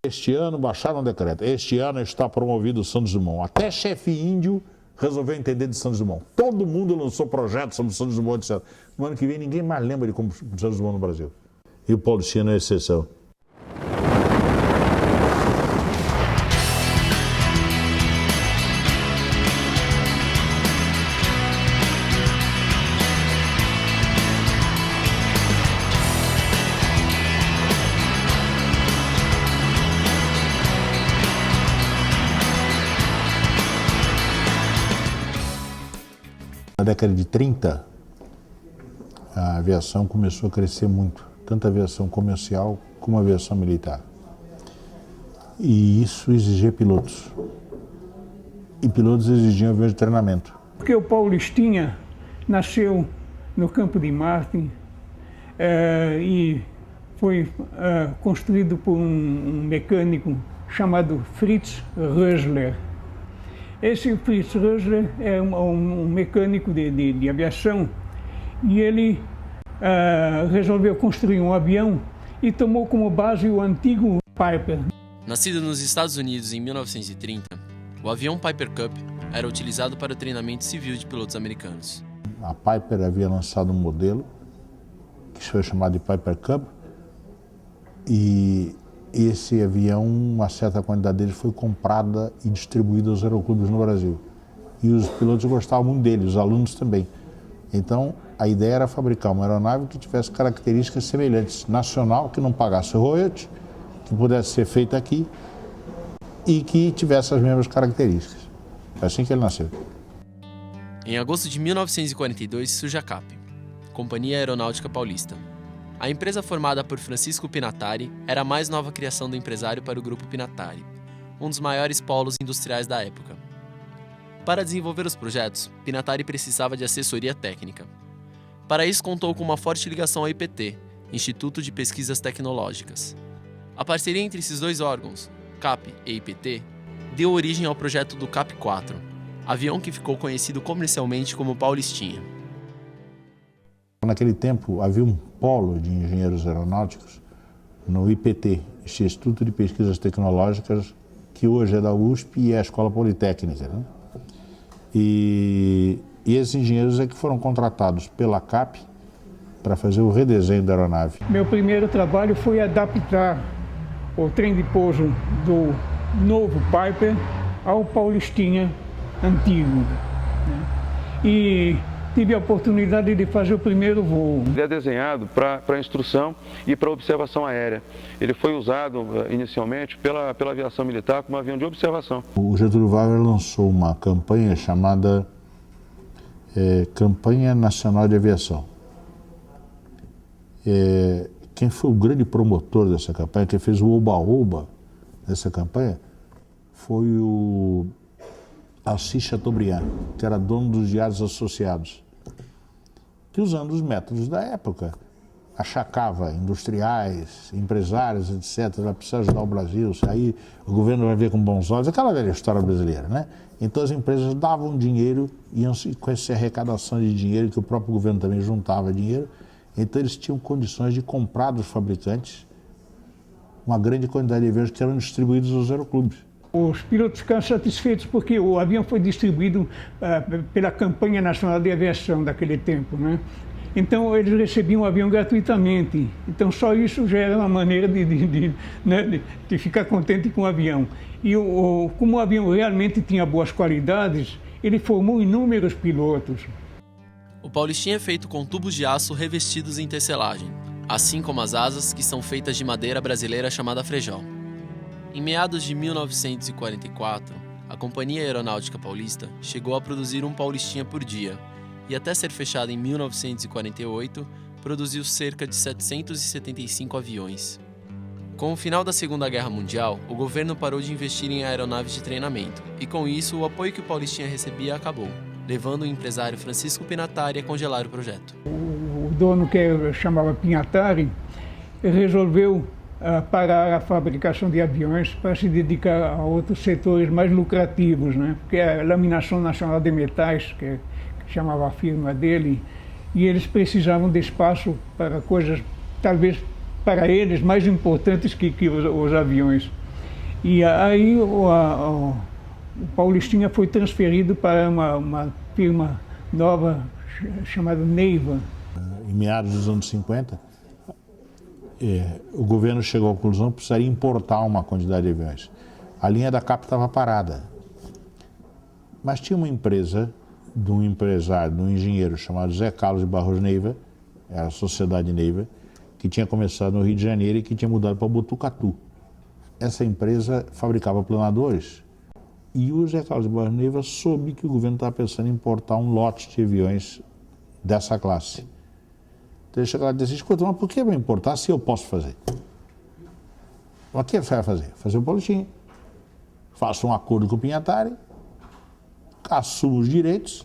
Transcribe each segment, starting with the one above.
Este ano baixaram um decreto, este ano está promovido o Santos Dumont. Até chefe índio resolveu entender de Santos Dumont. Todo mundo lançou projetos sobre o Santos Dumont, etc. No ano que vem ninguém mais lembra de como Santos Dumont no Brasil. E o Paulistinha é exceção. Na década de 30, a aviação começou a crescer muito, tanto a aviação comercial como a aviação militar. E isso exigia pilotos. E pilotos exigiam aviões de treinamento. Porque o Paulistinha nasceu no Campo de Marte e foi construído por um mecânico chamado Fritz Rösler. Esse Fritz Rösler é um mecânico de aviação e ele resolveu construir um avião e tomou como base o antigo Piper. Nascido nos Estados Unidos em 1930, o avião Piper Cub era utilizado para o treinamento civil de pilotos americanos. A Piper havia lançado um modelo que foi chamado de Piper Cub e esse avião, uma certa quantidade dele foi comprada e distribuída aos aeroclubes no Brasil. E os pilotos gostavam muito dele, os alunos também. Então, a ideia era fabricar uma aeronave que tivesse características semelhantes, nacional, que não pagasse royalties, que pudesse ser feita aqui e que tivesse as mesmas características. Foi assim que ele nasceu. Em agosto de 1942 surge a CAP, Companhia Aeronáutica Paulista. A empresa formada por Francisco Pinatari era a mais nova criação do empresário para o Grupo Pinatari, um dos maiores polos industriais da época. Para desenvolver os projetos, Pinatari precisava de assessoria técnica. Para isso, contou com uma forte ligação ao IPT, Instituto de Pesquisas Tecnológicas. A parceria entre esses dois órgãos, CAP e IPT, deu origem ao projeto do CAP-4, avião que ficou conhecido comercialmente como Paulistinha. Naquele tempo, havia um polo de engenheiros aeronáuticos no IPT, Instituto de Pesquisas Tecnológicas, que hoje é da USP e é a Escola Politécnica, né? E esses engenheiros é que foram contratados pela CAP para fazer o redesenho da aeronave. Meu primeiro trabalho foi adaptar o trem de pouso do novo Piper ao Paulistinha antigo, né? E tive a oportunidade de fazer o primeiro voo. Ele é desenhado para instrução e para observação aérea. Ele foi usado inicialmente pela aviação militar como avião de observação. O Getúlio Vargas lançou uma campanha chamada Campanha Nacional de Aviação. Quem foi o grande promotor dessa campanha, quem fez o oba-oba dessa campanha, foi o Alcide Chateaubriand, que era dono dos Diários Associados, que usando os métodos da época, achacava industriais, empresários, etc., ela precisa ajudar o Brasil, aí o governo vai ver com bons olhos, aquela velha história brasileira, né? Então as empresas davam dinheiro, iam com essa arrecadação de dinheiro, que o próprio governo também juntava dinheiro, então eles tinham condições de comprar dos fabricantes uma grande quantidade de aviões que eram distribuídos aos aeroclubes. Os pilotos ficaram satisfeitos porque o avião foi distribuído pela Campanha Nacional de Aviação daquele tempo, né? Então eles recebiam o avião gratuitamente. Então só isso já era uma maneira de ficar contente com o avião. E como o avião realmente tinha boas qualidades, ele formou inúmeros pilotos. O Paulistinha é feito com tubos de aço revestidos em tecelagem, assim como as asas, que são feitas de madeira brasileira chamada frejol. Em meados de 1944, a Companhia Aeronáutica Paulista chegou a produzir um Paulistinha por dia e, até ser fechada em 1948, produziu cerca de 775 aviões. Com o final da Segunda Guerra Mundial, o governo parou de investir em aeronaves de treinamento e, com isso, o apoio que o Paulistinha recebia acabou, levando o empresário Francisco Pinatari a congelar o projeto. O dono, que chamava Pinatari, resolveu parar a fabricação de aviões para se dedicar a outros setores mais lucrativos, né? Porque é a Laminação Nacional de Metais, que chamava a firma dele, e eles precisavam de espaço para coisas, talvez para eles, mais importantes que os aviões. E aí o Paulistinha foi transferido para uma firma nova chamada Neiva. Em meados dos anos 50, o governo chegou à conclusão que precisaria importar uma quantidade de aviões. A linha da CAP estava parada. Mas tinha uma empresa, de um empresário, de um engenheiro chamado Zé Carlos de Barros Neiva, era a Sociedade Neiva, que tinha começado no Rio de Janeiro e que tinha mudado para Botucatu. Essa empresa fabricava planadores e o Zé Carlos de Barros Neiva soube que o governo estava pensando em importar um lote de aviões dessa classe. Então ele chegou lá e disse: escuta, mas por que vai importar se eu posso fazer? O que você vai fazer? Fazer o Paulistinha. Faça um acordo com o Pinhatari, assuma os direitos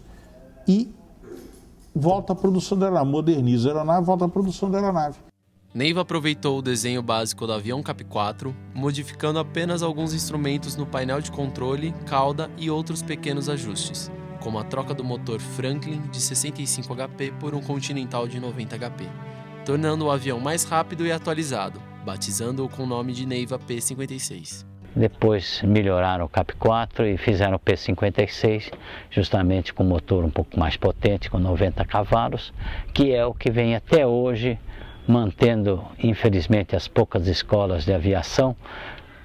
e volta à produção da aeronave, moderniza a aeronave, volta à produção da aeronave. Neiva aproveitou o desenho básico do avião Cap 4, modificando apenas alguns instrumentos no painel de controle, cauda e outros pequenos ajustes, como a troca do motor Franklin de 65 HP por um Continental de 90 HP, tornando o avião mais rápido e atualizado, batizando-o com o nome de Neiva P-56. Depois melhoraram o Cap 4 e fizeram o P-56, justamente com motor um pouco mais potente, com 90 cavalos, que é o que vem até hoje, mantendo, infelizmente, as poucas escolas de aviação,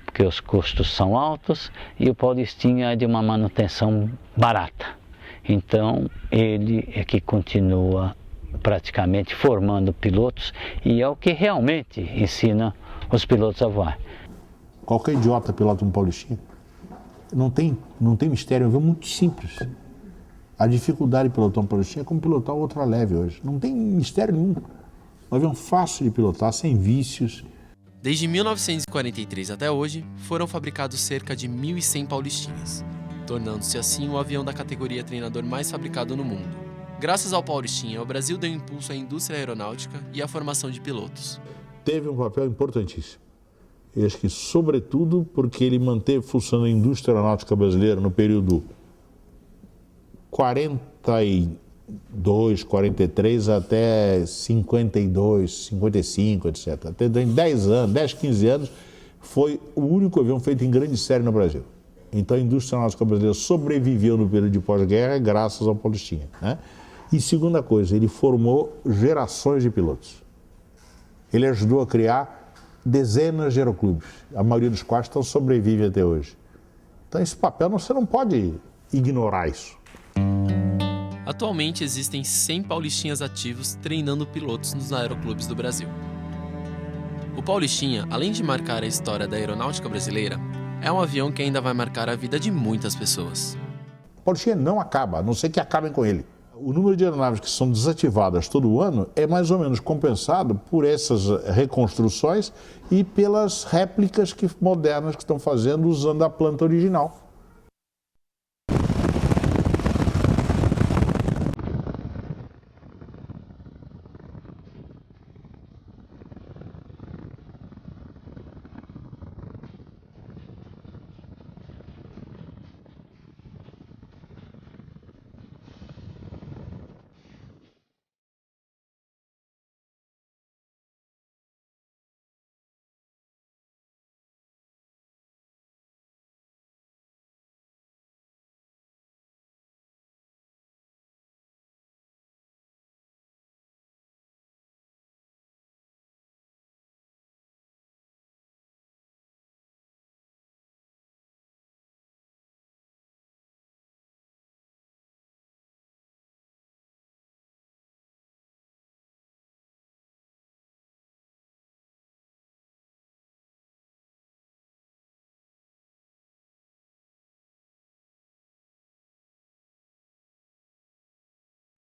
porque os custos são altos e o Paulistinha é de uma manutenção barata. Então, ele é que continua praticamente formando pilotos e é o que realmente ensina os pilotos a voar. Qualquer idiota pilota um Paulistinha. Não tem mistério, é um avião muito simples. A dificuldade de pilotar um Paulistinha é como pilotar o outra leve hoje. Não tem mistério nenhum. Um avião fácil de pilotar, sem vícios. Desde 1943 até hoje, foram fabricados cerca de 1.100 Paulistinhas, tornando-se assim o avião da categoria treinador mais fabricado no mundo. Graças ao Paulistinha, o Brasil deu impulso à indústria aeronáutica e à formação de pilotos. Teve um papel importantíssimo. Eu acho que, sobretudo, porque ele manteve funcionando a indústria aeronáutica brasileira no período 42, 43 até 52, 55, etc. Até 10 anos, 10, 15 anos, foi o único avião feito em grande série no Brasil. Então a indústria aeronáutica brasileira sobreviveu no período de pós-guerra graças ao Paulistinha, né? E segunda coisa, ele formou gerações de pilotos. Ele ajudou a criar dezenas de aeroclubes, a maioria dos quais sobrevive até hoje. Então esse papel você não pode ignorar isso. Atualmente existem 100 Paulistinhas ativos treinando pilotos nos aeroclubes do Brasil. O Paulistinha, além de marcar a história da aeronáutica brasileira, é um avião que ainda vai marcar a vida de muitas pessoas. O Paulistinha não acaba, a não ser que acabem com ele. O número de aeronaves que são desativadas todo ano é mais ou menos compensado por essas reconstruções e pelas réplicas modernas que estão fazendo usando a planta original.